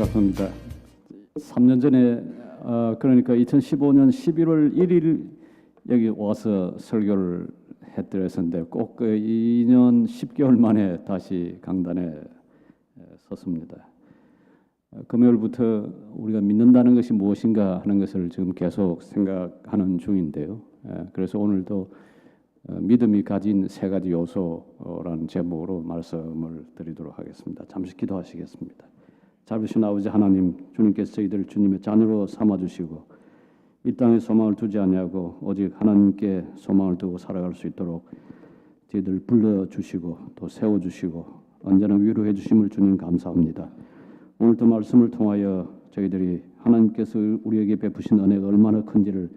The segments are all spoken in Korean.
반갑습니다. 3년 전에 그러니까 2015년 11월 1일 여기 와서 설교를 했더랬었는데 꼭 그 2년 10개월 만에 다시 강단에 섰습니다. 금요일부터 우리가 믿는다는 것이 무엇인가 하는 것을 지금 계속 생각하는 중인데요. 그래서 오늘도 믿음이 가진 세 가지 요소라는 제목으로 말씀을 드리도록 하겠습니다. 잠시 기도하시겠습니다. 자비신 아버지 하나님, 주님께서 저희들을 주님의 자녀로 삼아주시고 이 땅에 소망을 두지 아니하고 오직 하나님께 소망을 두고 살아갈 수 있도록 저희들을 불러주시고 또 세워주시고 언제나 위로해 주심을 주님 감사합니다. 오늘도 말씀을 통하여 저희들이 하나님께서 우리에게 베푸신 은혜가 얼마나 큰지를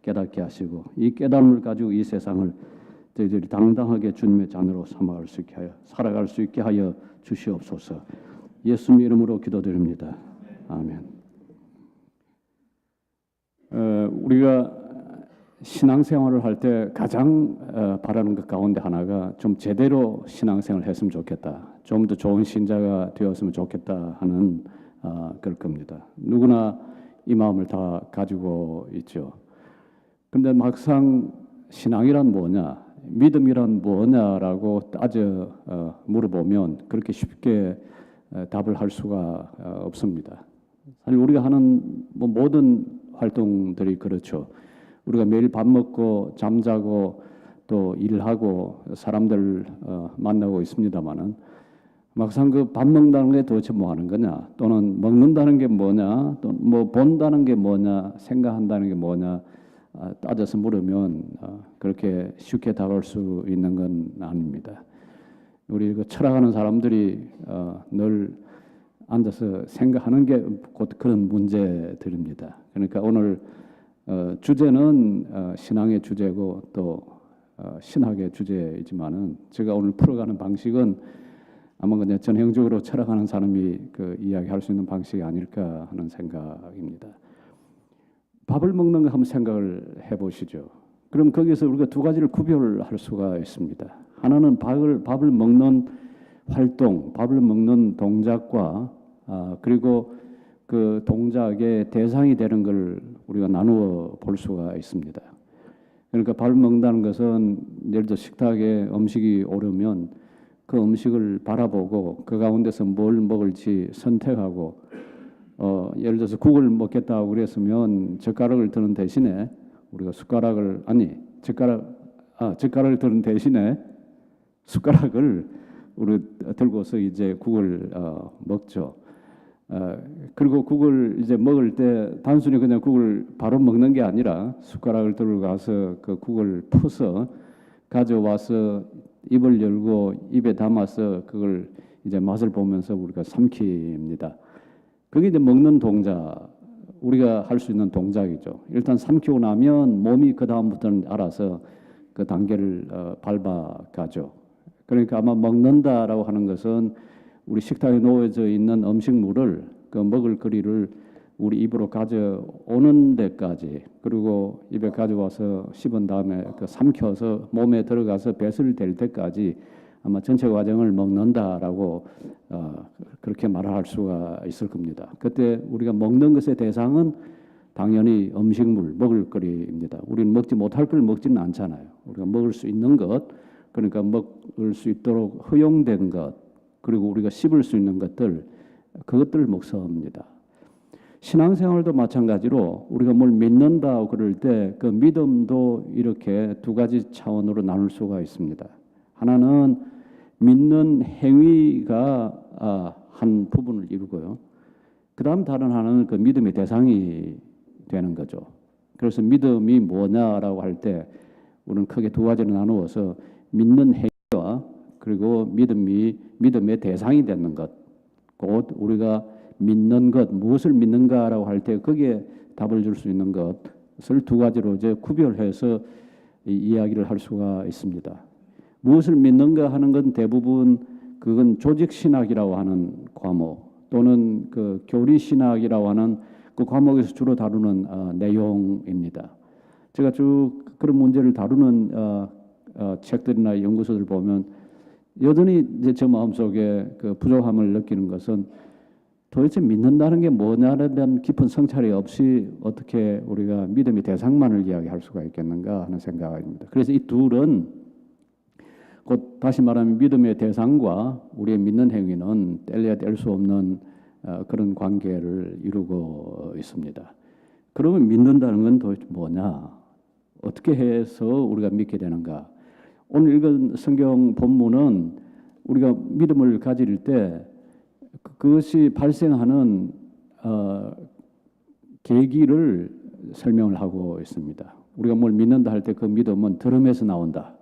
깨닫게 하시고 이 깨달음을 가지고 이 세상을 저희들이 당당하게 주님의 자녀로 삼아갈 수 있게 하여 살아갈 수 있게 하여 주시옵소서. 예수님 이름으로 기도드립니다. 아멘. 우리가 신앙생활을 할 때 가장 바라는 것 가운데 하나가 좀 제대로 신앙생활을 했으면 좋겠다. 좀 더 좋은 신자가 되었으면 좋겠다 하는 그럴 겁니다. 누구나 이 마음을 다 가지고 있죠. 근데 막상 신앙이란 뭐냐, 믿음이란 뭐냐라고 따져 물어보면 그렇게 쉽게 답을 할 수가 없습니다. 사실 우리가 하는 모든 활동들이 그렇죠. 우리가 매일 밥 먹고 잠자고 또 일하고 사람들 만나고 있습니다만은 막상 그 밥 먹는다는 게 도대체 뭐 하는 거냐, 또는 먹는다는 게 뭐냐, 또 뭐 본다는 게 뭐냐, 생각한다는 게 뭐냐 따져서 물으면 그렇게 쉽게 다가올 수 있는 건 아닙니다. 우리 그 철학하는 사람들이 늘 앉아서 생각하는 게 곧 그런 문제들입니다. 그러니까 오늘 주제는 신앙의 주제고 또 신학의 주제이지만은 제가 오늘 풀어가는 방식은 아마 그냥 전형적으로 철학하는 사람이 그 이야기할 수 있는 방식이 아닐까 하는 생각입니다. 밥을 먹는 거 한번 생각을 해보시죠. 그럼 거기서 우리가 두 가지를 구별할 수가 있습니다. 하나는 밥을 먹는 활동, 밥을 먹는 동작과 그리고 그 동작의 대상이 되는 걸 우리가 나누어 볼 수가 있습니다. 그러니까 밥을 먹는다는 것은 예를 들어 식탁에 음식이 오르면 그 음식을 바라보고 그 가운데서 뭘 먹을지 선택하고 예를 들어서 국을 먹겠다고 그랬으면 젓가락을 드는 대신에 우리가 숟가락을 드는 대신에 숟가락을 우리 들고서 이제 국을 먹죠. 그리고 국을 이제 먹을 때 단순히 그냥 국을 바로 먹는 게 아니라 숟가락을 들고 가서 그 국을 퍼서 가져와서 입을 열고 입에 담아서 그걸 이제 맛을 보면서 우리가 삼킵니다. 그게 이제 먹는 동작, 우리가 할 수 있는 동작이죠. 일단 삼키고 나면 몸이 그 다음부터는 알아서 그 단계를 밟아가죠. 그러니까 아마 먹는다라고 하는 것은 우리 식탁에 놓여져 있는 음식물을 그 먹을 거리를 우리 입으로 가져오는 데까지, 그리고 입에 가져와서 씹은 다음에 그 삼켜서 몸에 들어가서 배설 될 때까지 아마 전체 과정을 먹는다라고 그렇게 말할 수가 있을 겁니다. 그때 우리가 먹는 것의 대상은 당연히 음식물, 먹을 거리입니다. 우리는 먹지 못할 걸 먹지는 않잖아요. 우리가 먹을 수 있는 것, 그러니까 먹을 수 있도록 허용된 것, 그리고 우리가 씹을 수 있는 것들, 그것들을 먹습니다. 신앙생활도 마찬가지로 우리가 뭘 믿는다 그럴 때 그 믿음도 이렇게 두 가지 차원으로 나눌 수가 있습니다. 하나는 믿는 행위가 한 부분을 이루고요. 그 다음 다른 하나는 그 믿음의 대상이 되는 거죠. 그래서 믿음이 뭐냐라고 할 때 우리는 크게 두 가지로 나누어서 믿는 행위와 그리고 믿음의 대상이 되는 것, 곧 우리가 믿는 것, 무엇을 믿는가라고 할 때 거기에 답을 줄 수 있는 것을 두 가지로 이제 구별해서 이야기를 할 수가 있습니다. 무엇을 믿는가 하는 건 대부분 그건 조직신학이라고 하는 과목 또는 그 교리신학이라고 하는 그 과목에서 주로 다루는 내용입니다. 제가 쭉 그런 문제를 다루는 책들이나 연구서들 보면 여전히 이제 제 마음속에 그 부족함을 느끼는 것은 도대체 믿는다는 게 뭐냐에 대한 깊은 성찰이 없이 어떻게 우리가 믿음의 대상만을 이야기할 수가 있겠는가 하는 생각입니다. 그래서 이 둘은 곧 다시 말하면 믿음의 대상과 우리의 믿는 행위는 뗄래야 뗄 수 없는 그런 관계를 이루고 있습니다. 그러면 믿는다는 건 도대체 뭐냐? 어떻게 해서 우리가 믿게 되는가? 오늘 읽은 성경 본문은 우리가 믿음을 가질 때 그것이 발생하는 계기를 설명을 하고 있습니다. 우리가 뭘 믿는다 할 때 그 믿음은 들음에서 나온다.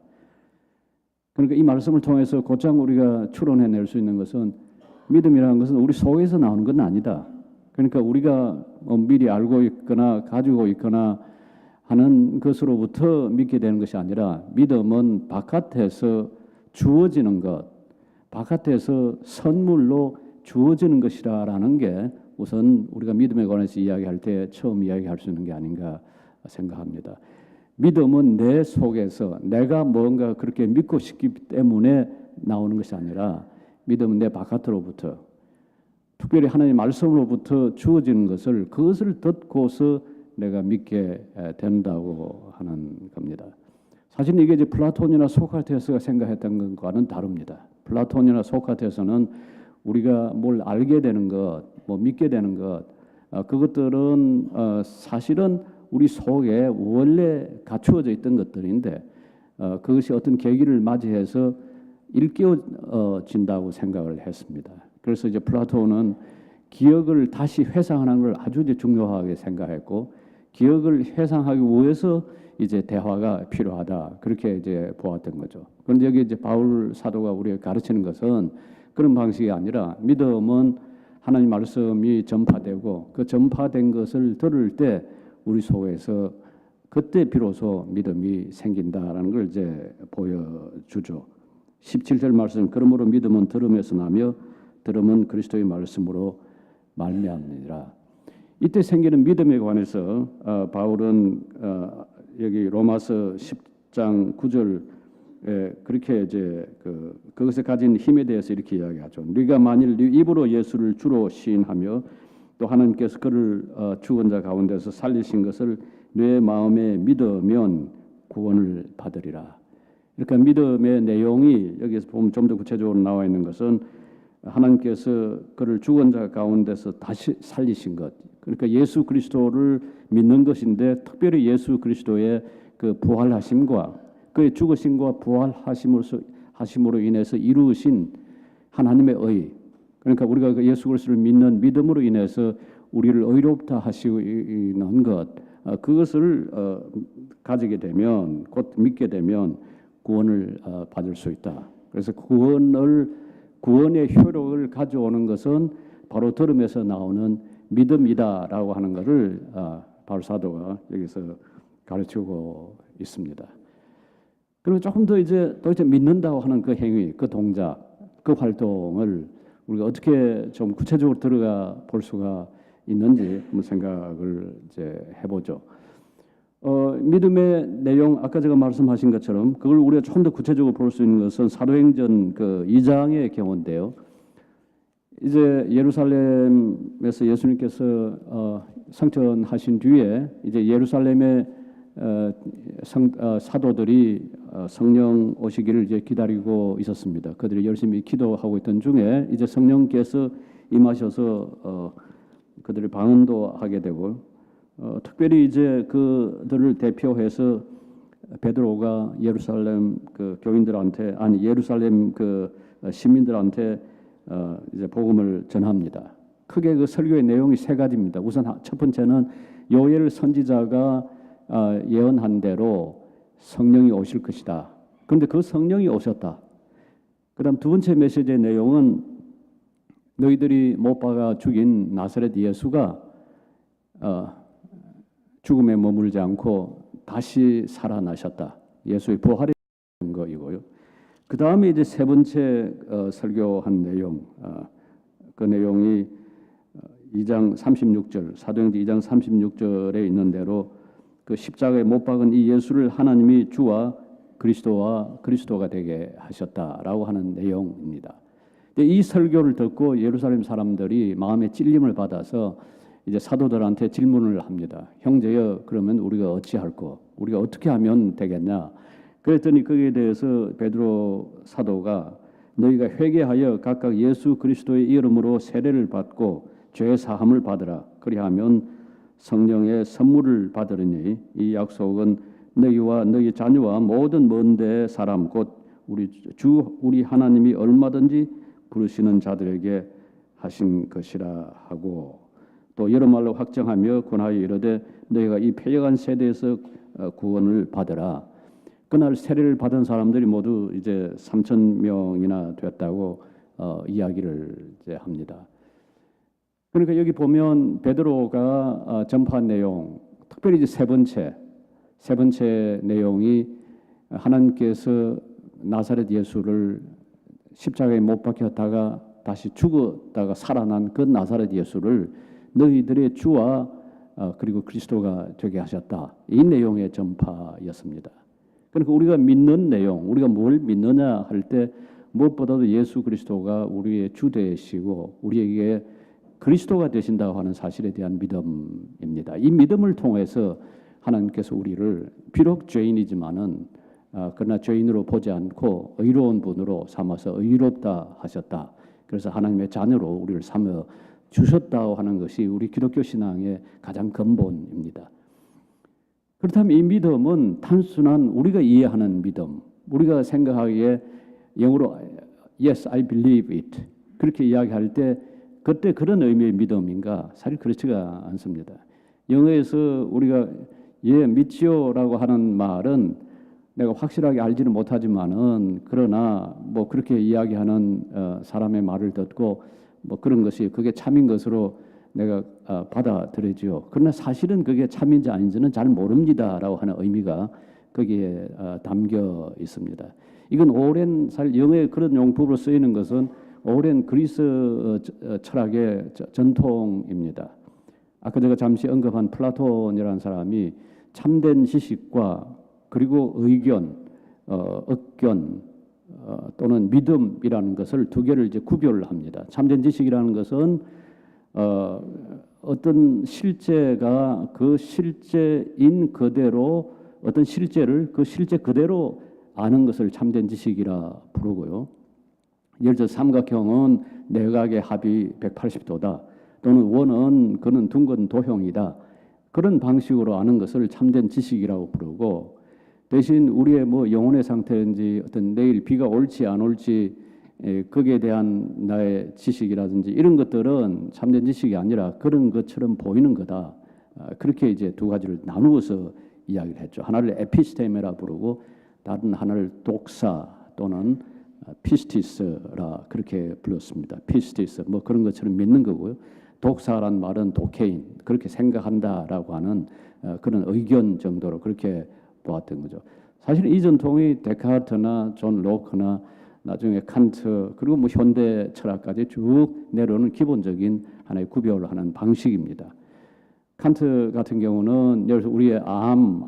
그러니까 이 말씀을 통해서 곧장 우리가 추론해낼 수 있는 것은 믿음이라는 것은 우리 속에서 나오는 건 아니다. 그러니까 우리가 미리 알고 있거나 가지고 있거나 하는 것으로부터 믿게 되는 것이 아니라 믿음은 바깥에서 주어지는 것, 바깥에서 선물로 주어지는 것이라는 게 우선 우리가 믿음에 관해서 이야기할 때 처음 이야기할 수 있는 게 아닌가 생각합니다. 믿음은 내 속에서 내가 뭔가 그렇게 믿고 싶기 때문에 나오는 것이 아니라 믿음은 내 바깥으로부터 특별히 하나님의 말씀으로부터 주어지는 것을 그것을 듣고서 내가 믿게 된다고 하는 겁니다. 사실 이게 이제 플라톤이나 소크라테스가 생각했던 것과는 다릅니다. 플라톤이나 소크라테스는 우리가 뭘 알게 되는 것, 뭐 믿게 되는 것, 그것들은 사실은 우리 속에 원래 갖추어져 있던 것들인데 그것이 어떤 계기를 맞이해서 일깨워진다고 생각을 했습니다. 그래서 이제 플라톤은 기억을 다시 회상하는 걸 아주 이제 중요하게 생각했고 기억을 회상하기 위해서 이제 대화가 필요하다 그렇게 이제 보았던 거죠. 그런데 여기 이제 바울 사도가 우리가 가르치는 것은 그런 방식이 아니라 믿음은 하나님 말씀이 전파되고 그 전파된 것을 들을 때 우리 속에서 그때 비로소 믿음이 생긴다라는 걸 이제 보여주죠. 17절 말씀 그러므로 믿음은 들음에서 나며 들음은 그리스도의 말씀으로 말미암느니라. 이때 생기는 믿음에 관해서 바울은 여기 로마서 10장 9절 그렇게 이제 그것에 가진 힘에 대해서 이렇게 이야기하죠. 네가 만일 네 입으로 예수를 주로 시인하며 또 하나님께서 그를 죽은 자 가운데서 살리신 것을 내 마음에 믿으면 구원을 받으리라. 그러니까 믿음의 내용이 여기서 보면 좀 더 구체적으로 나와 있는 것은 하나님께서 그를 죽은 자 가운데서 다시 살리신 것. 그러니까 예수 그리스도를 믿는 것인데 특별히 예수 그리스도의 그 부활하심과 그의 죽으심과 부활하심으로 인해서 이루신 하나님의 의. 그러니까 우리가 그 예수 그리스도를 믿는 믿음으로 인해서 우리를 의롭다 하시는 것. 그것을 가지게 되면 곧 믿게 되면 구원을 받을 수 있다. 그래서 구원의 효력을 가져오는 것은 바로 들음에서 나오는 믿음이다라고 하는 것을 바울 사도가 여기서 가르치고 있습니다. 그리고 조금 더 이제 도대체 믿는다고 하는 그 행위, 그 동작, 그 활동을 우리가 어떻게 좀 구체적으로 들어가 볼 수가 있는지 한번 생각을 이제 해보죠. 믿음의 내용 아까 제가 말씀하신 것처럼 그걸 우리가 좀 더 구체적으로 볼 수 있는 것은 사도행전 그 2장의 경우인데요. 이제 예루살렘에서 예수님께서 성천하신 뒤에 이제 예루살렘의 사도들이 성령 오시기를 이제 기다리고 있었습니다. 그들이 열심히 기도하고 있던 중에 이제 성령께서 임하셔서 그들을 방언도 하게 되고 특별히 이제 그들을 대표해서 베드로가 예루살렘 그 교인들한테 예루살렘 그 시민들한테 이제 복음을 전합니다. 크게 그 설교의 내용이 세 가지입니다. 우선 첫 번째는 요엘 선지자가 예언한 대로 성령이 오실 것이다. 그런데 그 성령이 오셨다. 그다음 두 번째 메시지의 내용은 너희들이 못 박아 죽인 나사렛 예수가 죽음에 머물지 않고 다시 살아나셨다. 예수의 부활의 거이고요. 그 다음에 이제 세 번째 설교한 내용, 그 내용이 2장 36절, 사도행전 2장 36절에 있는 대로 그 십자가에 못 박은 이 예수를 하나님이 주와 그리스도가 되게 하셨다라고 하는 내용입니다. 근데 이 설교를 듣고 예루살렘 사람들이 마음에 찔림을 받아서 이제 사도들한테 질문을 합니다. 형제여, 그러면 우리가 어찌할꼬? 우리가 어떻게 하면 되겠냐? 그랬더니 거기에 대해서 베드로 사도가 너희가 회개하여 각각 예수 그리스도의 이름으로 세례를 받고 죄 사함을 받으라. 그리하면 성령의 선물을 받으리니 이 약속은 너희와 너희 자녀와 모든 먼 데 사람 곧 우리 하나님이 얼마든지 부르시는 자들에게 하신 것이라 하고, 또 여러 말로 확정하며 권하여 이르되 너희가 이 패역한 세대에서 구원을 받으라. 그날 세례를 받은 사람들이 모두 이제 3,000명이나 됐다고 이야기를 이제 합니다. 그러니까 여기 보면 베드로가 전파한 내용, 특별히 이제 세 번째 내용이 하나님께서 나사렛 예수를 십자가에 못 박혔다가 다시 죽었다가 살아난 그 나사렛 예수를 너희들의 주와 그리고 그리스도가 되게 하셨다. 이 내용의 전파였습니다. 그러니까 우리가 믿는 내용, 우리가 뭘 믿느냐 할 때 무엇보다도 예수 그리스도가 우리의 주 되시고 우리에게 그리스도가 되신다고 하는 사실에 대한 믿음입니다. 이 믿음을 통해서 하나님께서 우리를 비록 죄인이지만은 그러나 죄인으로 보지 않고 의로운 분으로 삼아서 의롭다 하셨다. 그래서 하나님의 자녀로 우리를 삼어 주셨다고 하는 것이 우리 기독교 신앙의 가장 근본입니다. 그렇다면 이 믿음은 단순한 우리가 이해하는 믿음, 우리가 생각하기에 영어로 Yes, I believe it 그렇게 이야기할 때 그때 그런 의미의 믿음인가? 사실 그렇지가 않습니다. 영어에서 우리가 믿지요라고 하는 말은 내가 확실하게 알지는 못하지만은 그러나 뭐 그렇게 이야기하는 사람의 말을 듣고 뭐 그런 것이 그게 참인 것으로 내가 받아들이지요. 그러나 사실은 그게 참인지 아닌지는 잘 모릅니다라고 하는 의미가 거기에 담겨 있습니다. 이건 오랜 영어에 그런 용법으로 쓰이는 것은 오랜 그리스 철학의 전통입니다. 아까 제가 잠시 언급한 플라톤이라는 사람이 참된 지식과 그리고 의견, 억견 또는 믿음이라는 것을 두 개를 이제 구별을 합니다. 참된 지식이라는 것은 어떤 실제가 그 실제인 그대로 어떤 실제를 그 실제 그대로 아는 것을 참된 지식이라 부르고요. 예를 들어 삼각형은 내각의 합이 180도다. 또는 원은 그는 둥근 도형이다. 그런 방식으로 아는 것을 참된 지식이라고 부르고, 대신 우리의 뭐 영혼의 상태인지 어떤 내일 비가 올지 안 올지 거기에 대한 나의 지식이라든지 이런 것들은 참된 지식이 아니라 그런 것처럼 보이는 거다. 그렇게 이제 두 가지를 나누어서 이야기를 했죠. 하나를 에피스테메라 부르고 다른 하나를 독사 또는 피스티스라 그렇게 불렀습니다. 피스티스 뭐 그런 것처럼 믿는 거고요. 독사란 말은 도케인 그렇게 생각한다라고 하는 그런 의견 정도로 그렇게 보았던 거죠. 사실 이 전통이 데카르트나 존 로크나 나중에 칸트 그리고 뭐 현대 철학까지 쭉 내려오는 기본적인 하나의 구별을 하는 방식입니다. 칸트 같은 경우는 예를 들어서 우리의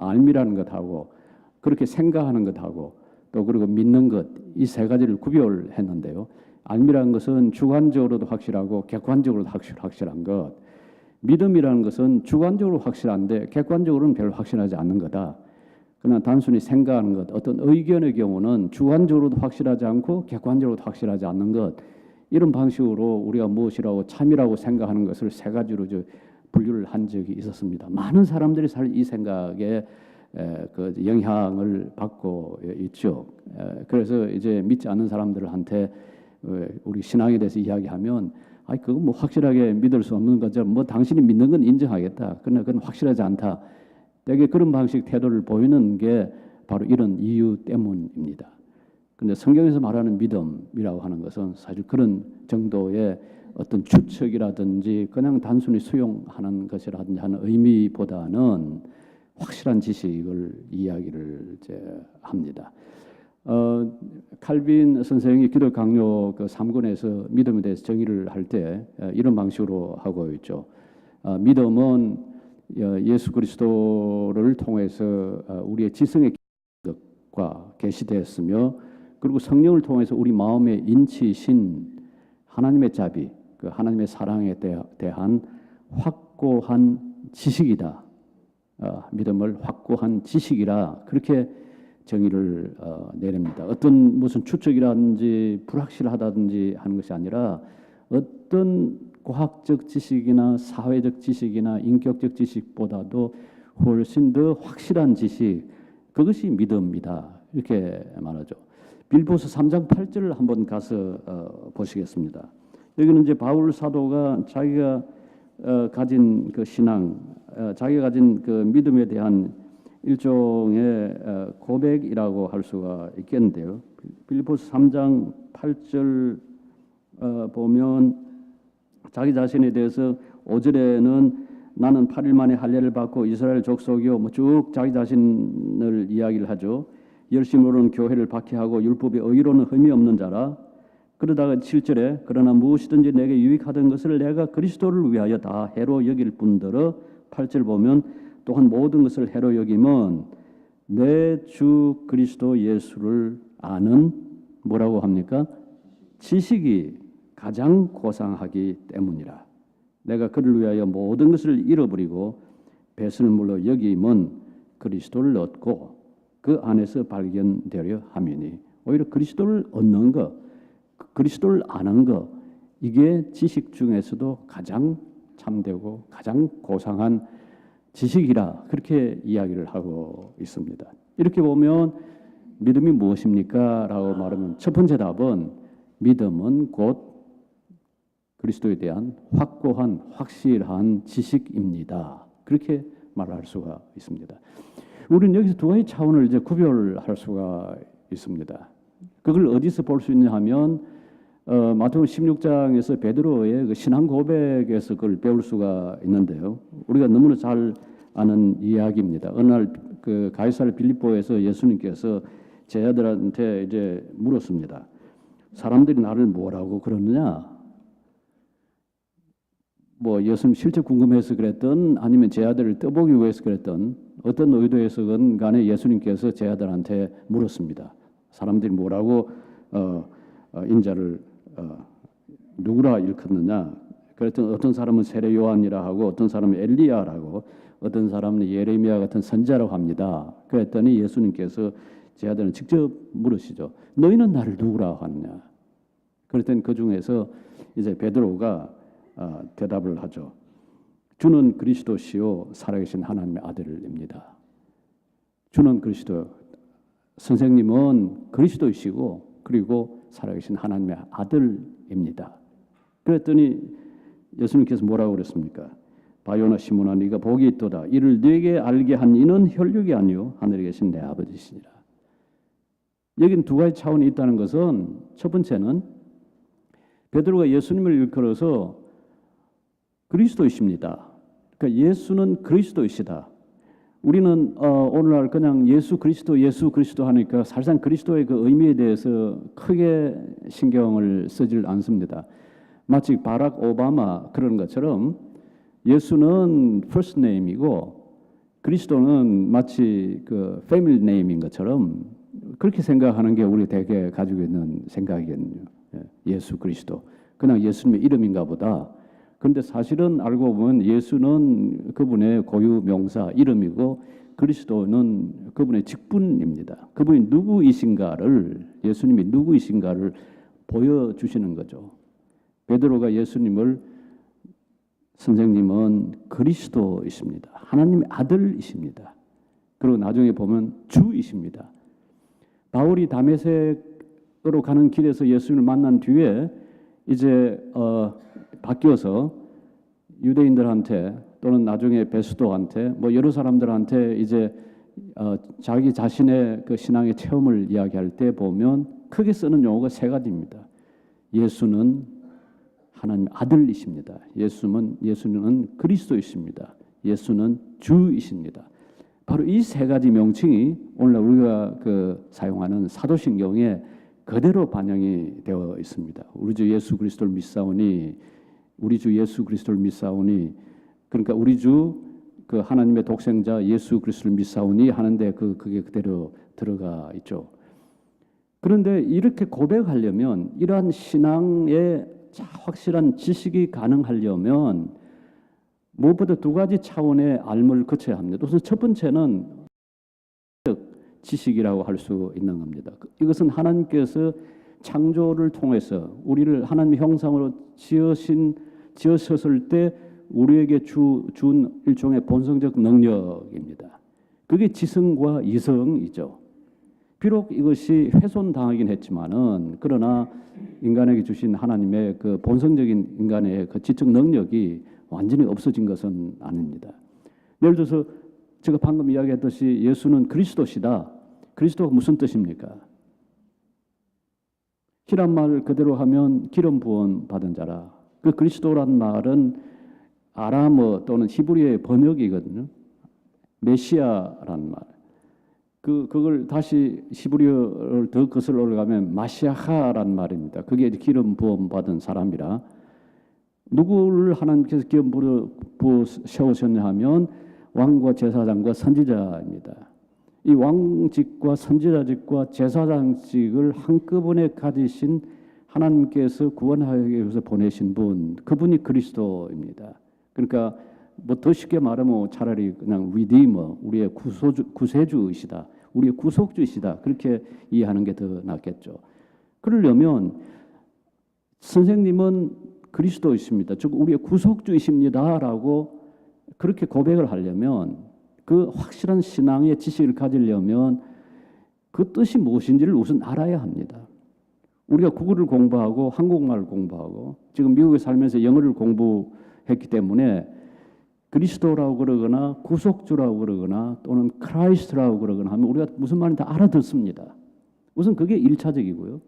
알미라는 것하고 그렇게 생각하는 것하고 또 그리고 믿는 것 이 세 가지를 구별했는데요. 알미라는 것은 주관적으로도 확실하고 객관적으로도 확실한 것. 믿음이라는 것은 주관적으로 확실한데 객관적으로는 별로 확실하지 않는 거다. 그러나 단순히 생각하는 것, 어떤 의견의 경우는 주관적으로도 확실하지 않고 객관적으로도 확실하지 않는 것. 이런 방식으로 우리가 무엇이라고 참이라고 생각하는 것을 세 가지로 분류를 한 적이 있었습니다. 많은 사람들이 사실 이 생각에 그 영향을 받고 있죠. 그래서 이제 믿지 않는 사람들한테 우리 신앙에 대해서 이야기하면 그거 뭐 확실하게 믿을 수 없는 거죠. 뭐 당신이 믿는 건 인정하겠다. 그러나 그건 확실하지 않다. 되게 그런 방식 태도를 보이는 게 바로 이런 이유 때문입니다. 그런데 성경에서 말하는 믿음이라고 하는 것은 사실 그런 정도의 어떤 추측이라든지 그냥 단순히 수용하는 것이라든지 하는 의미보다는 확실한 지식을 이야기를 합니다. 칼빈 선생이 기독 강요 그 3권에서 믿음에 대해서 정의를 할 때 이런 방식으로 하고 있죠. 믿음은 예수 그리스도를 통해서 우리의 지성의 것과 계시되었으며 그리고 성령을 통해서 우리 마음에 인치신 하나님의 자비, 그 하나님의 사랑에 대한 확고한 지식이다. 믿음을 확고한 지식이라 그렇게 정의를 내립니다. 어떤 무슨 추측이라든지 불확실하다든지 하는 것이 아니라 어떤 과학적 지식이나 사회적 지식이나 인격적 지식보다도 훨씬 더 확실한 지식, 그것이 믿음이다. 이렇게 말하죠. 빌보서 3장 8절을 한번 가서 보시겠습니다. 여기는 이제 바울 사도가 자기가 가진 그 신앙, 자기가 가진 그 믿음에 대한 일종의 고백이라고 할 수가 있겠는데요. 빌보서 3장 8절 보면 자기 자신에 대해서 5절에는 나는 8일 만에 할례를 받고 이스라엘 족속이요, 뭐 쭉 자기 자신을 이야기를 하죠. 열심으로는 교회를 박해하고 율법의 의로는 흠이 없는 자라. 그러다가 7절에 그러나 무엇이든지 내게 유익하던 것을 내가 그리스도를 위하여 다 해로 여길 뿐더러 8절 보면 또한 모든 것을 해로 여김은 내 주 그리스도 예수를 아는 뭐라고 합니까? 지식이 가장 고상하기 때문이라. 내가 그를 위하여 모든 것을 잃어버리고 배설물로 여김은 그리스도를 얻고 그 안에서 발견되려 함이니. 오히려 그리스도를 얻는 것, 그리스도를 아는 것, 이게 지식 중에서도 가장 참되고 가장 고상한 지식이라 그렇게 이야기를 하고 있습니다. 이렇게 보면 믿음이 무엇입니까? 라고 말하면 첫 번째 답은 믿음은 곧 그리스도에 대한 확고한 확실한 지식입니다. 그렇게 말할 수가 있습니다. 우리는 여기서 두 가지 차원을 이제 구별할 수가 있습니다. 그걸 어디서 볼 수 있냐 하면 마태복음 16장에서 베드로의 그 신앙 고백에서 그걸 배울 수가 있는데요. 우리가 너무나 잘 아는 이야기입니다. 어느 날 그 가이사르 빌립보에서 예수님께서 제자들한테 이제 물었습니다. 사람들이 나를 뭐라고 그러느냐? 뭐 예수님 실제 궁금해서 그랬던 아니면 제자들을 떠보기 위해서 그랬던 어떤 의도에서건 간에 예수님께서 제자들한테 물었습니다. 사람들이 뭐라고 인자를 누구라 일컫느냐? 그랬더니 어떤 사람은 세례 요한이라 하고 어떤 사람은 엘리야라고 어떤 사람은 예레미야 같은 선지자라고 합니다. 그랬더니 예수님께서 제자들은 직접 물으시죠. 너희는 나를 누구라 하느냐? 그랬더니 그 중에서 이제 베드로가 대답을 하죠. 주는 그리스도시요 살아계신 하나님의 아들입니다. 주는 그리스도, 선생님은 그리스도이시고 그리고 살아계신 하나님의 아들입니다. 그랬더니 예수님께서 뭐라고 그랬습니까? 바요나 시몬아 네가 복이 있도다. 이를 네게 알게 한 이는 혈육이 아니요 하늘에 계신 내 아버지시니라. 여기는 두 가지 차원이 있다는 것은 첫 번째는 베드로가 예수님을 일컬어서 그리스도이십니다. 그러니까 예수는 그리스도이시다. 우리는 오늘날 그냥 예수 그리스도 하니까 사실상 그리스도의 그 의미에 대해서 크게 신경을 쓰질 않습니다. 마치 바락 오바마 그런 것처럼 예수는 first name이고 그리스도는 마치 그 family name인 것처럼 그렇게 생각하는 게 우리 대개 가지고 있는 생각이거든요. 예수 그리스도 그냥 예수님의 이름인가 보다. 그런데 사실은 알고 보면 예수는 그분의 고유 명사 이름이고 그리스도는 그분의 직분입니다. 그분이 누구이신가를 예수님이 누구이신가를 보여주시는 거죠. 베드로가 예수님을 선생님은 그리스도이십니다. 하나님의 아들이십니다. 그리고 나중에 보면 주이십니다. 바울이 다메섹으로 가는 길에서 예수님을 만난 뒤에 이제 바뀌어서 유대인들한테 또는 나중에 베스도한테 뭐 여러 사람들한테 이제 자기 자신의 그 신앙의 체험을 이야기할 때 보면 크게 쓰는 용어가 세 가지입니다. 예수는 하나님 아들이십니다. 예수는 그리스도이십니다. 예수는 주이십니다. 바로 이 세 가지 명칭이 오늘 우리가 그 사용하는 사도신경에 그대로 반영이 되어 있습니다. 우리 주 예수 그리스도를 믿사오니, 우리 주 예수 그리스도를 믿사오니, 그러니까 우리 주 그 하나님의 독생자 예수 그리스도를 믿사오니 하는데 그게 그대로 들어가 있죠. 그런데 이렇게 고백하려면 이러한 신앙의 확실한 지식이 가능하려면 무엇보다 두 가지 차원의 알을 거쳐야 합니다. 우선 첫 번째는 지식이라고 할 수 있는 겁니다. 이것은 하나님께서 창조를 통해서 우리를 하나님의 형상으로 지으셨을 때 우리에게 준 일종의 본성적 능력입니다. 그게 지성과 이성이죠. 비록 이것이 훼손당하긴 했지만은 그러나 인간에게 주신 하나님의 그 본성적인 인간의 그 지적 능력이 완전히 없어진 것은 아닙니다. 예를 들어서 제가 방금 이야기했듯이 예수는 그리스도시다. 그리스도가 무슨 뜻입니까? 히람 말 그대로 하면 기름 부은 받은 자라. 그 그리스도란 말은 아람어 또는 히브리어의 번역이거든요. 메시아란 말. 그걸 다시 히브리어를 더 거슬러 올라가면 마시아하란 말입니다. 그게 기름 부음 받은 사람이라. 누구를 하나님께서 기름 부어 세우셨냐 하면 왕과 제사장과 선지자입니다. 이 왕직과 선지자직과 제사장직을 한꺼번에 가지신 하나님께서 구원하기 위해서 보내신 분, 그분이 그리스도입니다. 그러니까 뭐 더 쉽게 말하면 차라리 그냥 리디머, 우리의 구세주이시다, 우리의 구속주이시다, 그렇게 이해하는 게 더 낫겠죠. 그러려면 선생님은 그리스도이십니다, 즉 우리의 구속주이십니다라고 그렇게 고백을 하려면, 그 확실한 신앙의 지식을 가지려면 그 뜻이 무엇인지를 우선 알아야 합니다. 우리가 국어를 공부하고 한국말을 공부하고 지금 미국에 살면서 영어를 공부했기 때문에 그리스도라고 그러거나 구속주라고 그러거나 또는 크라이스트라고 그러거나 하면 우리가 무슨 말인지 다 알아듣습니다. 우선 그게 1차적이고요.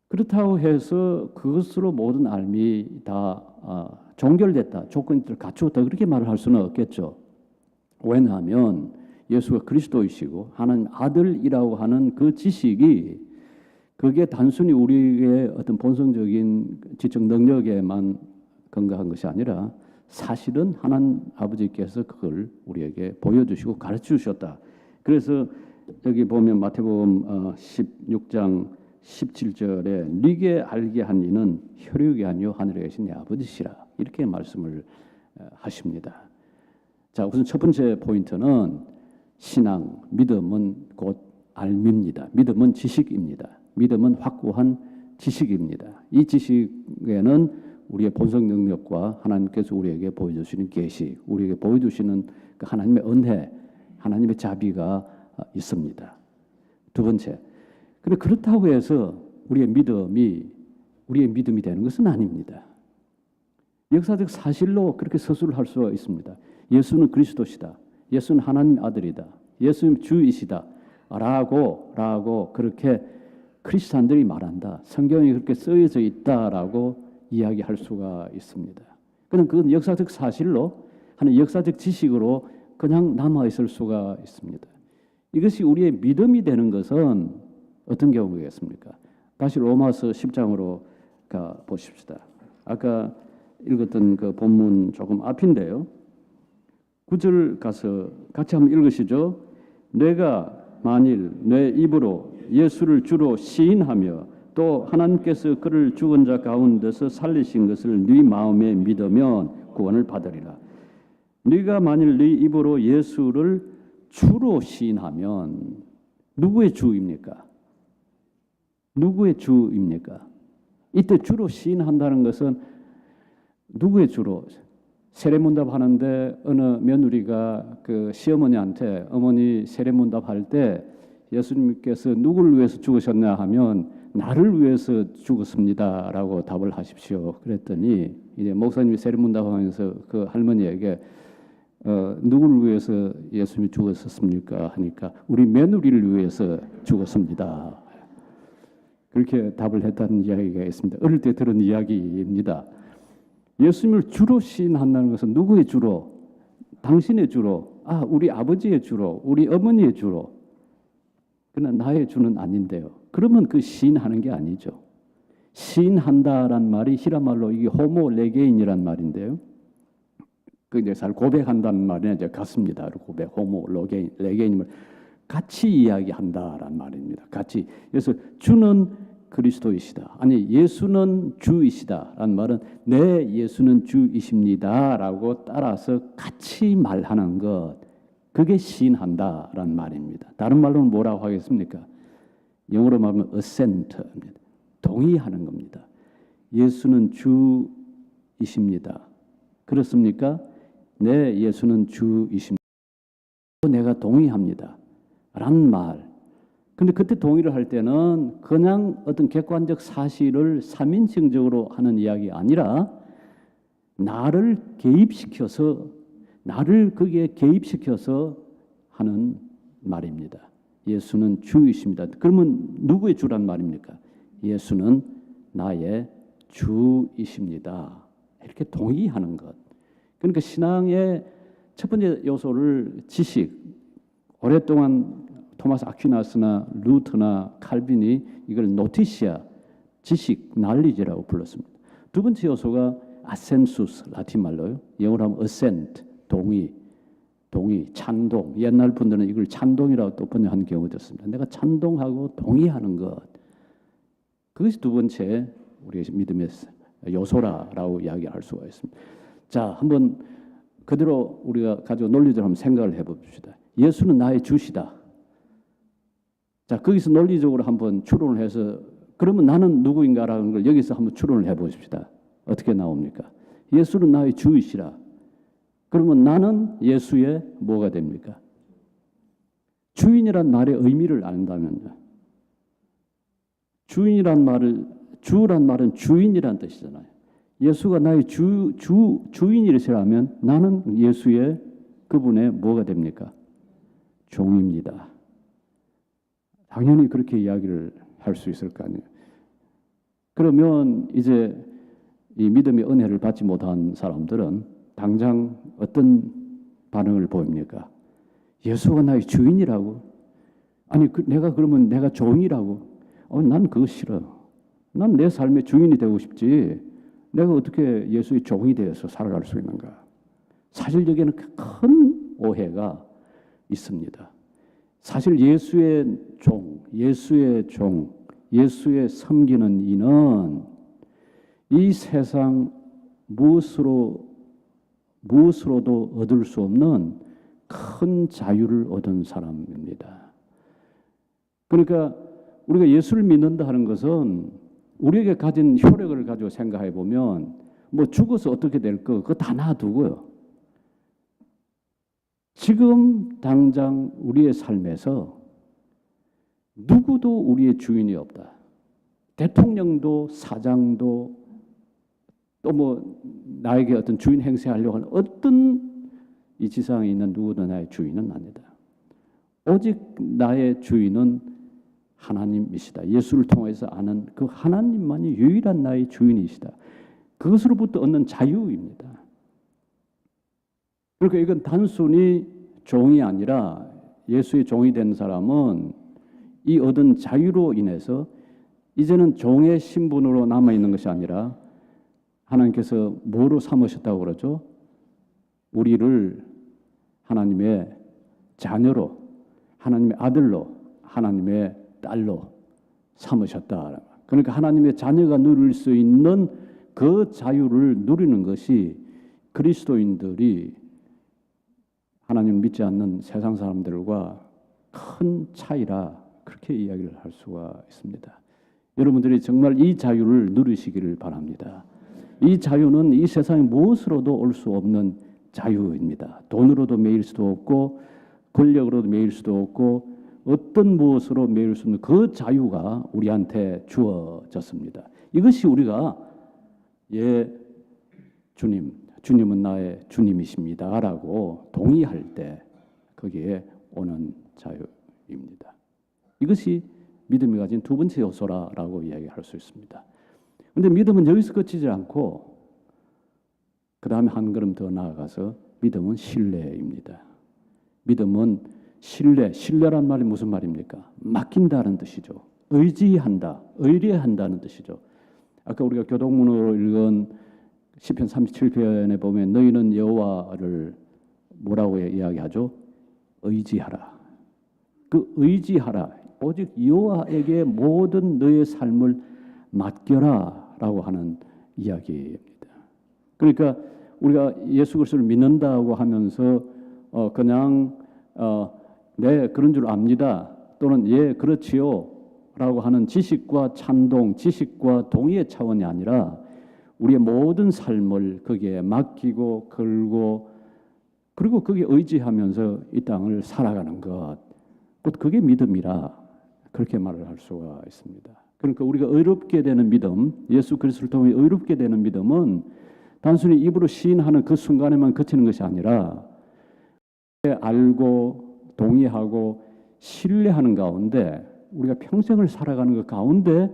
그렇다고 해서 그것으로 모든 삶이 다 종결됐다, 조건들을 갖추었다, 그렇게 말을 할 수는 없겠죠. 왜냐하면 예수가 그리스도이시고 하나님 아들이라고 하는 그 지식이 그게 단순히 우리의 어떤 본성적인 지적 능력에만 근거한 것이 아니라 사실은 하나님 아버지께서 그걸 우리에게 보여주시고 가르쳐주셨다. 그래서 여기 보면 마태복음 16장 17절에 네게 알게 한 이는 혈육이 아니요 하늘에 계신 내 아버지시라, 이렇게 말씀을 하십니다. 자, 우선 첫 번째 포인트는 신앙, 믿음은 곧 알미입니다. 믿음은 지식입니다. 믿음은 확고한 지식입니다. 이 지식에는 우리의 본성 능력과 하나님께서 우리에게 보여주시는 계시, 우리에게 보여주시는 그 하나님의 은혜, 하나님의 자비가 있습니다. 두 번째, 그런데 그렇다고 해서 우리의 믿음이 되는 것은 아닙니다. 역사적 사실로 그렇게 서술을 할 수가 있습니다. 예수는 그리스도시다, 예수는 하나님 아들이다, 예수님 주이시다 라고 그렇게 크리스찬들이 말한다, 성경에 그렇게 쓰여져 있다라고 이야기할 수가 있습니다. 그건 역사적 사실로 하는 역사적 지식으로 그냥 남아있을 수가 있습니다. 이것이 우리의 믿음이 되는 것은 어떤 경우겠습니까? 다시 로마서 10장으로 가 보십시다. 아까 읽었던 그 본문 조금 앞인데요. 9절 가서 같이 한번 읽으시죠. 내가 만일 내 입으로 예수를 주로 시인하며 또 하나님께서 그를 죽은 자 가운데서 살리신 것을 네 마음에 믿으면 구원을 받으리라. 네가 만일 네 입으로 예수를 주로 시인하면 누구의 주입니까? 누구의 주입니까? 이때 주로 시인한다는 것은 누구의 주로? 세례문답 하는데 어느 며느리가 그 시어머니한테 어머니 세례문답 할 때 예수님께서 누구를 위해서 죽으셨냐 하면 나를 위해서 죽었습니다라고 답을 하십시오. 그랬더니 이제 목사님이 세례문답하면서 그 할머니에게 누구를 위해서 예수님이 죽었었습니까? 하니까 우리 며느리를 위해서 죽었습니다. 그렇게 답을 했다는 이야기가 있습니다. 어릴 때 들은 이야기입니다. 예수님을 주로 시인한다는 것은 누구의 주로? 당신의 주로, 우리 아버지의 주로, 우리 어머니의 주로. 그러나 나의 주는 아닌데요. 그러면 그 시인하는 게 아니죠. 시인한다란 말이 히라말로 이게 호모 레게인이란 말인데요. 그 이제 잘 고백한다는 말이나 이제 같습니다. 고백, 호모 레게인을 같이 이야기한다란 말입니다. 같이. 그래서 주는 그리스도이시다. 아니 예수는 주이시다라는 말은 네 예수는 주이십니다라고 따라서 같이 말하는 것, 그게 시인한다라는 말입니다. 다른 말로는 뭐라고 하겠습니까? 영어로 말하면 assent입니다. 동의하는 겁니다. 예수는 주이십니다. 그렇습니까? 네 예수는 주이십니다. 내가 동의합니다. 라는 말. 근데 그때 동의를 할 때는 그냥 어떤 객관적 사실을 삼인칭적으로 하는 이야기 아니라 나를 개입시켜서, 나를 거기에 개입시켜서 하는 말입니다. 예수는 주이십니다. 그러면 누구의 주란 말입니까? 예수는 나의 주이십니다. 이렇게 동의하는 것. 그러니까 신앙의 첫 번째 요소를 지식, 오랫동안 토마스 아퀴나스나 루터나 칼빈이 이걸 노티시아, 지식, 날리지라고 불렀습니다. 두 번째 요소가 아센수스, 라틴 말로요. 영어로 하면 assent, 동의, 찬동. 옛날 분들은 이걸 찬동이라고 또 번역하는 경우도 있습니다. 내가 찬동하고 동의하는 것. 그것이 두 번째 우리의 믿음의 요소라고 이야기할 수가 있습니다. 자, 한번 그대로 우리가 가지고 논리적으로 한번 생각을 해봅시다. 예수는 나의 주시다. 자, 거기서 논리적으로 한번 추론을 해서 그러면 나는 누구인가라는 걸 여기서 한번 추론을 해보십시다. 어떻게 나옵니까? 예수는 나의 주이시라. 그러면 나는 예수의 뭐가 됩니까? 주인이란 말의 의미를 안다면요. 주인이란 말은 주인이란 뜻이잖아요. 예수가 나의 주인이시라면 나는 예수의 그분의 뭐가 됩니까? 종입니다. 당연히 그렇게 이야기를 할 수 있을 거 아니에요. 그러면 이제 이 믿음의 은혜를 받지 못한 사람들은 당장 어떤 반응을 보입니까? 예수가 나의 주인이라고? 아니 내가 그러면 내가 종이라고? 난 그거 싫어. 난 내 삶의 주인이 되고 싶지. 내가 어떻게 예수의 종이 되어서 살아갈 수 있는가? 사실 여기에는 큰 오해가 있습니다. 사실 예수의 예수의 섬기는 이는 이 세상 무엇으로도 얻을 수 없는 큰 자유를 얻은 사람입니다. 그러니까 우리가 예수를 믿는다 하는 것은 우리에게 가진 효력을 가지고 생각해 보면 뭐 죽어서 어떻게 될 거 그거 다 놔두고요. 지금 당장 우리의 삶에서 누구도 우리의 주인이 없다. 대통령도 사장도 또 뭐 나에게 어떤 주인 행세하려고 하는 어떤 이 지상에 있는 누구도 나의 주인은 아니다. 오직 나의 주인은 하나님이시다. 예수를 통해서 아는 그 하나님만이 유일한 나의 주인이시다. 그것으로부터 얻는 자유입니다. 그러니까 이건 단순히 종이 아니라 예수의 종이 된 사람은 이 얻은 자유로 인해서 이제는 종의 신분으로 남아있는 것이 아니라 하나님께서 뭐로 삼으셨다고 그러죠? 우리를 하나님의 자녀로, 하나님의 아들로, 하나님의 딸로 삼으셨다. 그러니까 하나님의 자녀가 누릴 수 있는 그 자유를 누리는 것이 그리스도인들이 하나님을 믿지 않는 세상 사람들과 큰 차이라 그렇게 이야기를 할 수가 있습니다. 여러분들이 정말 이 자유를 누리시기를 바랍니다. 이 자유는 이 세상에 무엇으로도 올 수 없는 자유입니다. 돈으로도 매일 수도 없고 권력으로도 매일 수도 없고 어떤 무엇으로 매일 수 없는 그 자유가 우리한테 주어졌습니다. 이것이 우리가 주님은 나의 주님이십니다라고 동의할 때 거기에 오는 자유입니다. 이것이 믿음이 가진 두 번째 요소라고 이야기할 수 있습니다. 그런데 믿음은 여기서 그치지 않고 그 다음에 한 걸음 더 나아가서 믿음은 신뢰입니다. 믿음은 신뢰란 말이 무슨 말입니까? 맡긴다는 뜻이죠. 의지한다, 의뢰한다는 뜻이죠. 아까 우리가 교동문으로 읽은 시편 37편에 보면 너희는 여호와를 뭐라고 이야기하죠? 의지하라. 그 의지하라. 오직 여호와에게 모든 너의 삶을 맡겨라라고 하는 이야기입니다. 그러니까 우리가 예수 그리스도를 믿는다고 하면서 그냥 네 그런 줄 압니다 또는 예 그렇지요 라고 하는 지식과 찬동, 지식과 동의의 차원이 아니라 우리의 모든 삶을 거기에 맡기고 걸고 그리고 거기에 의지하면서 이 땅을 살아가는 것, 곧 그게 믿음이라 그렇게 말을 할 수가 있습니다. 그러니까 우리가 의롭게 되는 믿음, 예수 그리스도를 통해 의롭게 되는 믿음은 단순히 입으로 시인하는 그 순간에만 그치는 것이 아니라 알고 동의하고 신뢰하는 가운데 우리가 평생을 살아가는 그 가운데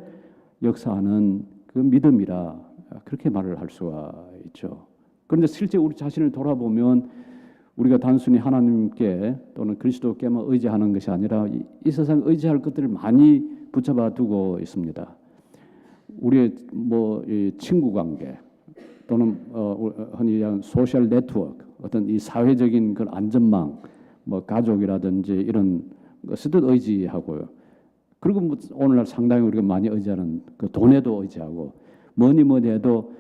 역사하는 그 믿음이라 그렇게 말을 할 수가 있죠. 그런데 실제 우리 자신을 돌아보면 우리가 단순히 하나님께 또는 그리스도께만 의지하는 것이 아니라 이 세상 의지할 것들을 많이 붙잡아 두고 있습니다. 우리의 이 친구 관계 또는 흔히 얘기하는 소셜 네트워크, 어떤 이 사회적인 그 안전망, 가족이라든지 이런 것에도 의지하고요. 그리고 오늘날 상당히 우리가 많이 의지하는 그 돈에도 의지하고 뭐니 해도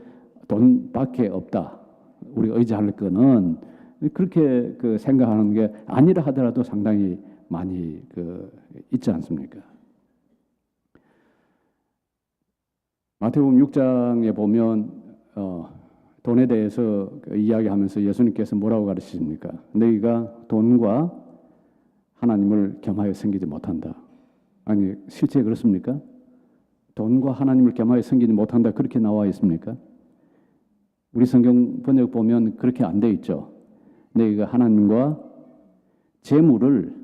돈밖에 없다. 우리가 의지할 거는 그렇게 생각하는 게 아니라 하더라도 상당히 많이 있지 않습니까? 마태복음 6장에 보면 돈에 대해서 이야기하면서 예수님께서 뭐라고 가르치십니까? 너희가 돈과 하나님을 겸하여 섬기지 못한다. 아니 실제 그렇습니까? 돈과 하나님을 겸하여 섬기지 못한다 그렇게 나와 있습니까? 우리 성경 번역 보면 그렇게 안 돼 있죠. 너희가 하나님과 재물을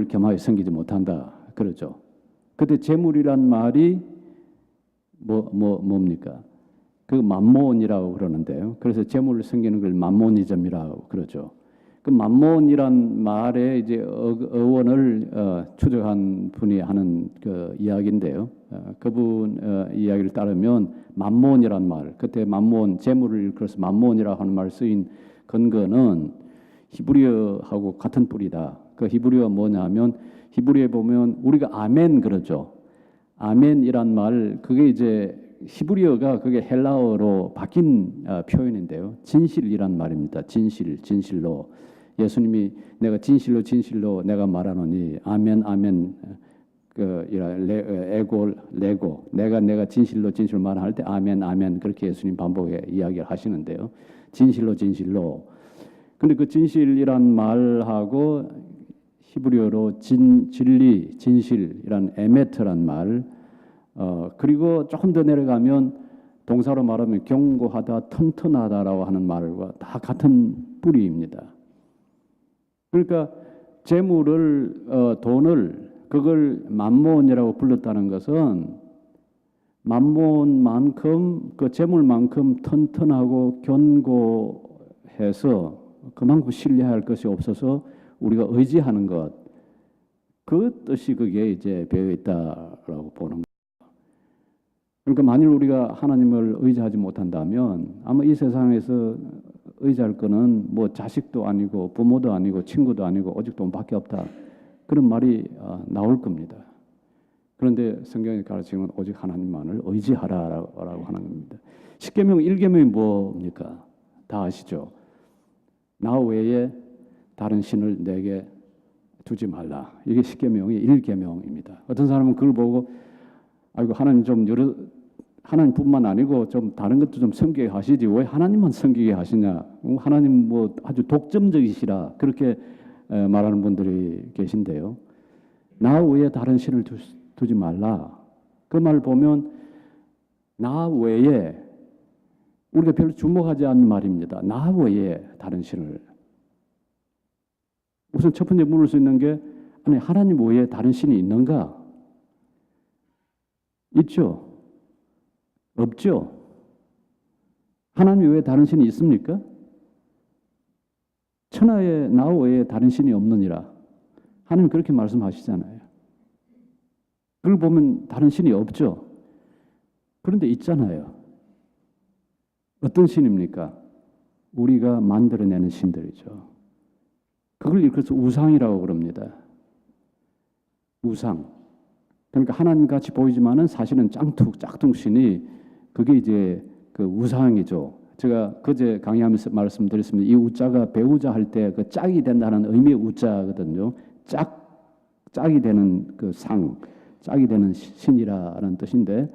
겸하여 섬기지 못한다 그러죠. 그때 재물이란 말이 뭡니까? 그 맘몬이라고 그러는데요. 그래서 재물을 섬기는 걸 맘모니즘이라고 그러죠. 그 맘몬이란 말의 이제 어원을 추적한 분이 하는 그 이야기인데요. 그분 이야기를 따르면 맘몬이란 말, 그때 맘몬 재물을 일컬어서 맘몬이라고 하는 말 쓰인 근거는 히브리어하고 같은 뿌리다. 그 히브리어가 뭐냐면 히브리어에 보면 우리가 아멘 그러죠. 아멘이란 말 그게 이제 히브리어가 그게 헬라어로 바뀐 표현인데요. 진실이란 말입니다. 진실로. 예수님이 내가 진실로 내가 말하노니 아멘 레고 내가 진실로 말할 때 아멘 그렇게 예수님 반복해 이야기를 하시는데요. 진실로. 근데 그 진실이란 말하고 히브리어로 진실이란 에메트란 말 그리고 조금 더 내려가면 동사로 말하면 견고하다, 튼튼하다라고 하는 말과 다 같은 뿌리입니다. 그러니까 재물을 돈을 그걸 맘몬이라고 불렀다는 것은 맘몬만큼 그 재물만큼 튼튼하고 견고해서 그만큼 신뢰할 것이 없어서 우리가 의지하는 것, 그 뜻이 그게 이제 배어 있다라고 보는 거예요. 그러니까 만일 우리가 하나님을 의지하지 못한다면 아마 이 세상에서 의지할 거는 자식도 아니고 부모도 아니고 친구도 아니고 오직 돈밖에 없다. 그런 말이 나올 겁니다. 그런데 성경이 가르치는 오직 하나님만을 의지하라라고 하는 겁니다. 십계명 1계명이 뭡니까? 다 아시죠? 나 외에 다른 신을 내게 두지 말라. 이게 십계명이 1계명입니다. 어떤 사람은 그걸 보고 아이고 하나님 하나님뿐만 아니고 좀 다른 것도 좀 섬기게 하시지 왜 하나님만 섬기게 하시냐? 하나님 아주 독점적이시라 그렇게 말하는 분들이 계신데요. 나 외에 다른 신을 두지 말라. 그 말 보면 나 외에 우리가 별로 주목하지 않는 말입니다. 나 외에 다른 신을. 우선 첫 번째 물을 수 있는 게 아니 하나님 외에 다른 신이 있는가? 있죠? 없죠? 하나님 외에 다른 신이 있습니까? 천하에 나 외에 다른 신이 없느니라. 하나님 그렇게 말씀하시잖아요. 그걸 보면 다른 신이 없죠? 그런데 있잖아요. 어떤 신입니까? 우리가 만들어내는 신들이죠. 그걸 일컬어서 우상이라고 그럽니다. 우상. 그러니까 하나님 같이 보이지만은 사실은 짝퉁신이 그게 이제 그 우상이죠. 제가 그제 강의하면서 말씀드렸습니다. 이 우자가 배우자 할 때 그 짝이 된다는 의미의 우자거든요. 짝이 되는 그 짝이 되는 신이라는 뜻인데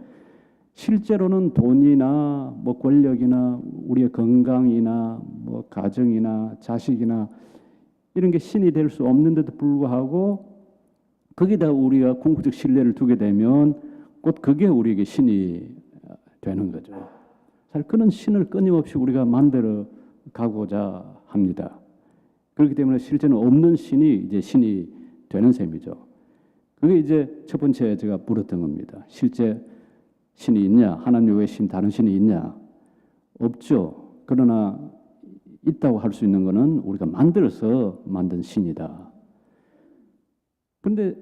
실제로는 돈이나 뭐 권력이나 우리의 건강이나 뭐 가정이나 자식이나 이런 게 신이 될 수 없는데도 불구하고 거기다 우리가 궁극적 신뢰를 두게 되면 곧 그게 우리에게 신이 되는 거죠. 사실 그런 신을 끊임없이 우리가 만들어 가고자 합니다. 그렇기 때문에 실제는 없는 신이 이제 신이 되는 셈이죠. 그게 이제 첫 번째 제가 물었던 겁니다. 실제 신이 있냐? 하나님 외에 다른 신이 있냐? 없죠. 그러나 있다고 할 수 있는 것은 우리가 만들어서 만든 신이다. 그런데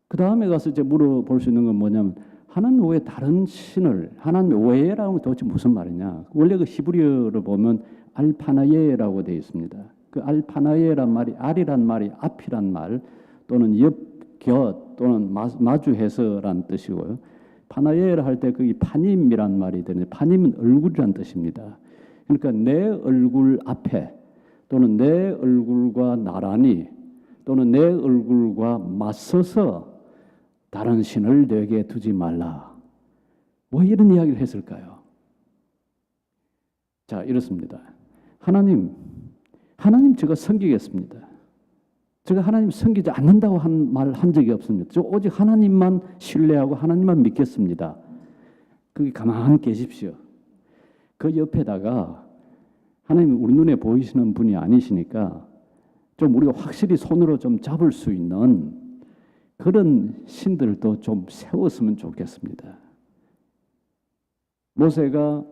그 다음에 가서 이제 물어볼 수 있는 건 뭐냐면 하나님 외에 다른 신을 하나님 외에라는 건 도대체 무슨 말이냐? 원래 그 히브리어를 보면 알파나예라고 되어 있습니다. 그 알파나예란 말이 알이란 말이 앞이란 말 또는 옆, 곁 또는 마주해서란 뜻이고요. 파나예를 할 때 그게 파님이란 말이 되는데 파님은 얼굴이란 뜻입니다. 그러니까 내 얼굴 앞에 또는 내 얼굴과 나란히 또는 내 얼굴과 맞서서 다른 신을 내게 두지 말라. 왜 이런 이야기를 했을까요? 자, 이렇습니다. 하나님 제가 섬기겠습니다. 제가 하나님 섬기지 않는다고 한 적이 없습니다. 저 오직 하나님만 신뢰하고 하나님만 믿겠습니다. 거기 가만히 계십시오. 그 옆에다가 하나님 우리 눈에 보이시는 분이 아니시니까 좀 우리가 확실히 손으로 좀 잡을 수 있는 그런 신들도 좀 세웠으면 좋겠습니다. 모세가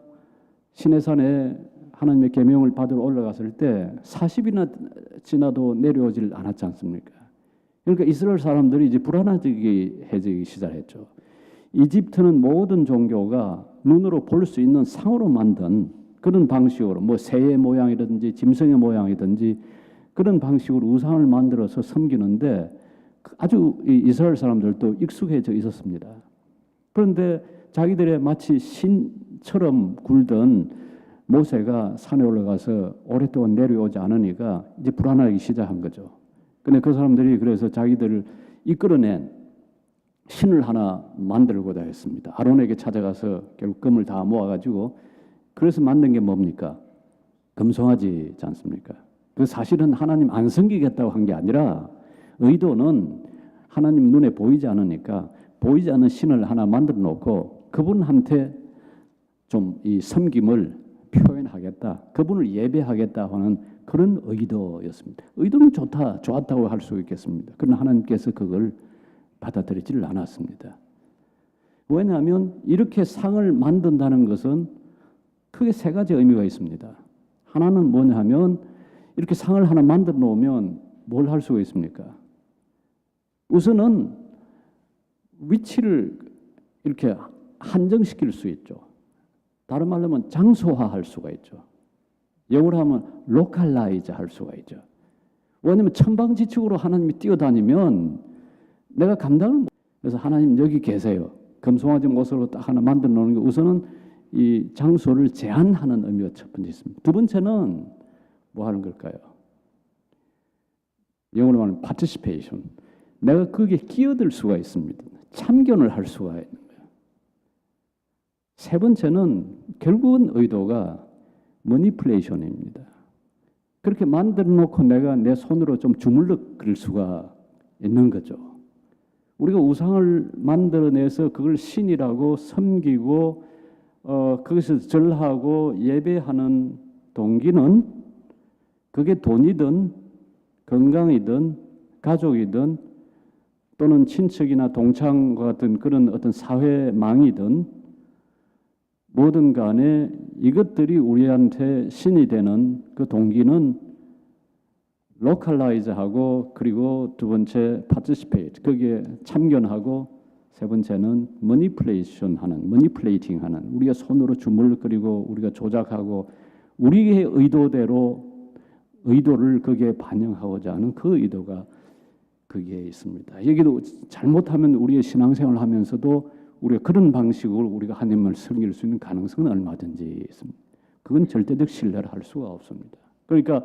시내산에 하나님의 계명을 받으러 올라갔을 때 40이나 지나도 내려오질 않았지 않습니까? 그러니까 이스라엘 사람들이 이제 불안해지기 시작했죠. 이집트는 모든 종교가 눈으로 볼 수 있는 상으로 만든 그런 방식으로 뭐 새의 모양이든지 짐승의 모양이든지 그런 방식으로 우상을 만들어서 섬기는데 아주 이스라엘 사람들도 익숙해져 있었습니다. 그런데 자기들의 마치 신처럼 굴던 모세가 산에 올라가서 오랫동안 내려오지 않으니까 이제 불안하기 시작한 거죠. 근데 그 사람들이 그래서 자기들을 이끌어낸 신을 하나 만들고자 했습니다. 아론에게 찾아가서 결국 금을 다 모아가지고 그래서 만든 게 뭡니까? 금송아지지 않습니까? 그 사실은 하나님 안 섬기겠다고 한 게 아니라 의도는 하나님 눈에 보이지 않으니까 보이지 않는 신을 하나 만들어 놓고 그분한테 좀 이 섬김을 표현하겠다. 그분을 예배하겠다 하는 그런 의도였습니다. 의도는 좋았다고 할 수 있겠습니다. 그러나 하나님께서 그걸 받아들이지를 않았습니다. 왜냐하면 이렇게 상을 만든다는 것은 크게 세 가지 의미가 있습니다. 하나는 뭐냐 하면 이렇게 상을 하나 만들어 놓으면 뭘 할 수가 있습니까? 우선은 위치를 이렇게 한정시킬 수 있죠. 다른 말로 하면 장소화할 수가 있죠. 영어로 하면 로컬라이즈 할 수가 있죠. 왜냐하면 천방지축으로 하나님이 뛰어다니면 내가 감당을 못. 그래서 하나님 여기 계세요. 금송아지 모습으로 딱 하나 만들어 놓는 게 우선은 이 장소를 제한하는 의미가 첫 번째 있습니다. 두 번째는 뭐 하는 걸까요? 영어로 말하면 participation. 내가 거기에 끼어들 수가 있습니다. 참견을 할 수가 있는 거예요. 세 번째는 결국은 의도가 머니플레이션입니다. 그렇게 만들어 놓고 내가 내 손으로 좀 주물러 그릴 수가 있는 거죠. 우리가 우상을 만들어내서 그걸 신이라고 섬기고 거기서 절하고 예배하는 동기는 그게 돈이든 건강이든 가족이든 또는 친척이나 동창과 같은 그런 어떤 사회망이든 뭐든 간에 이것들이 우리한테 신이 되는 그 동기는 로컬라이즈하고 그리고 두 번째 participate 거기에 참견하고 세 번째는 manipulating 하는 우리가 손으로 주물거리고 우리가 조작하고 우리의 의도대로 의도를 거기에 반영하고자 하는 그 의도가 거기에 있습니다. 여기도 잘못하면 우리의 신앙생활을 하면서도 우리가 그런 방식으로 우리가 하나님을 섬길 수 있는 가능성은 얼마든지 있습니다. 그건 절대적 신뢰를 할 수가 없습니다. 그러니까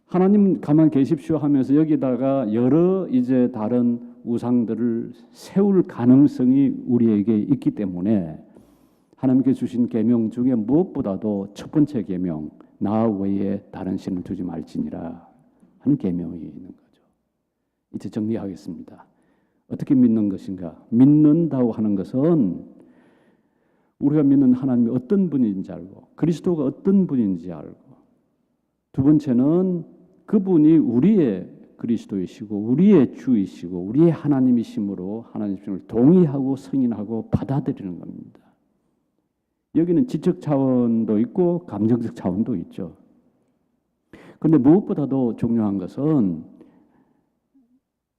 하나님 가만 계십시오 하면서 여기다가 여러 이제 다른 우상들을 세울 가능성이 우리에게 있기 때문에 하나님께 주신 계명 중에 무엇보다도 첫 번째 계명, 나 외에 다른 신을 두지 말지니라 하는 계명이 있는 거죠. 이제 정리하겠습니다. 어떻게 믿는 것인가? 믿는다고 하는 것은 우리가 믿는 하나님이 어떤 분인지 알고 그리스도가 어떤 분인지 알고, 두 번째는 그분이 우리의 그리스도이시고 우리의 주이시고 우리의 하나님이심으로 하나님을 동의하고 승인하고 받아들이는 겁니다. 여기는 지적 차원도 있고 감정적 차원도 있죠. 그런데 무엇보다도 중요한 것은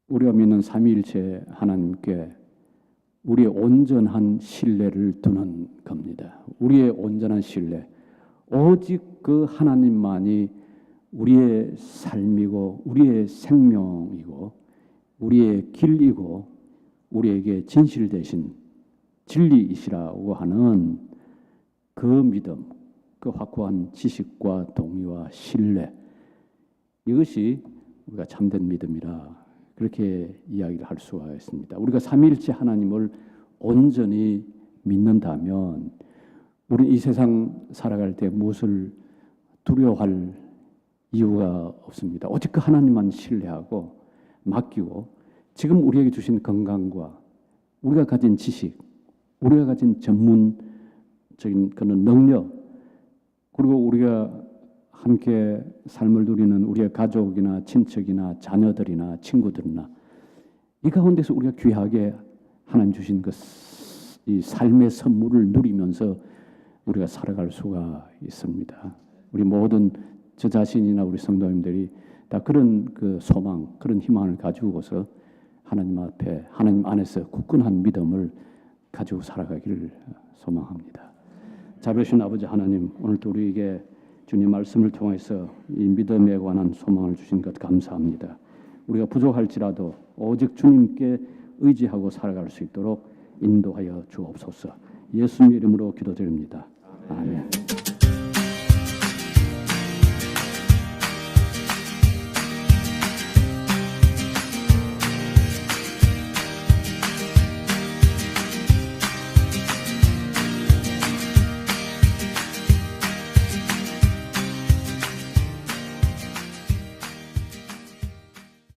우리가 믿는 삼위일체 하나님께 우리의 온전한 신뢰를 두는 겁니다. 우리의 온전한 신뢰. 오직 그 하나님만이 우리의 삶이고 우리의 생명이고 우리의 길이고 우리에게 진실 대신 진리이시라고 하는 그 믿음, 그 확고한 지식과 동의와 신뢰, 이것이 우리가 참된 믿음이라 그렇게 이야기를 할 수가 있습니다. 우리가 삼위일체 하나님을 온전히 믿는다면 우리는 이 세상 살아갈 때 무엇을 두려워할 이유가 없습니다. 오직 그 하나님만 신뢰하고 맡기고 지금 우리에게 주신 건강과 우리가 가진 지식, 우리가 가진 전문적인 그런 능력, 그리고 우리가 함께 삶을 누리는 우리의 가족이나 친척이나 자녀들이나 친구들이나 이 가운데서 우리가 귀하게 하나님 주신 이 삶의 선물을 누리면서 우리가 살아갈 수가 있습니다. 우리 모든 저 자신이나 우리 성도님들이 다 그런 그 소망, 그런 희망을 가지고서 하나님 앞에, 하나님 안에서 굳건한 믿음을 가지고 살아가기를 소망합니다. 자비하신 아버지 하나님, 오늘도 우리에게 주님 말씀을 통해서 이 믿음에 관한 소망을 주신 것 감사합니다. 우리가 부족할지라도 오직 주님께 의지하고 살아갈 수 있도록 인도하여 주옵소서. 예수님 이름으로 기도드립니다.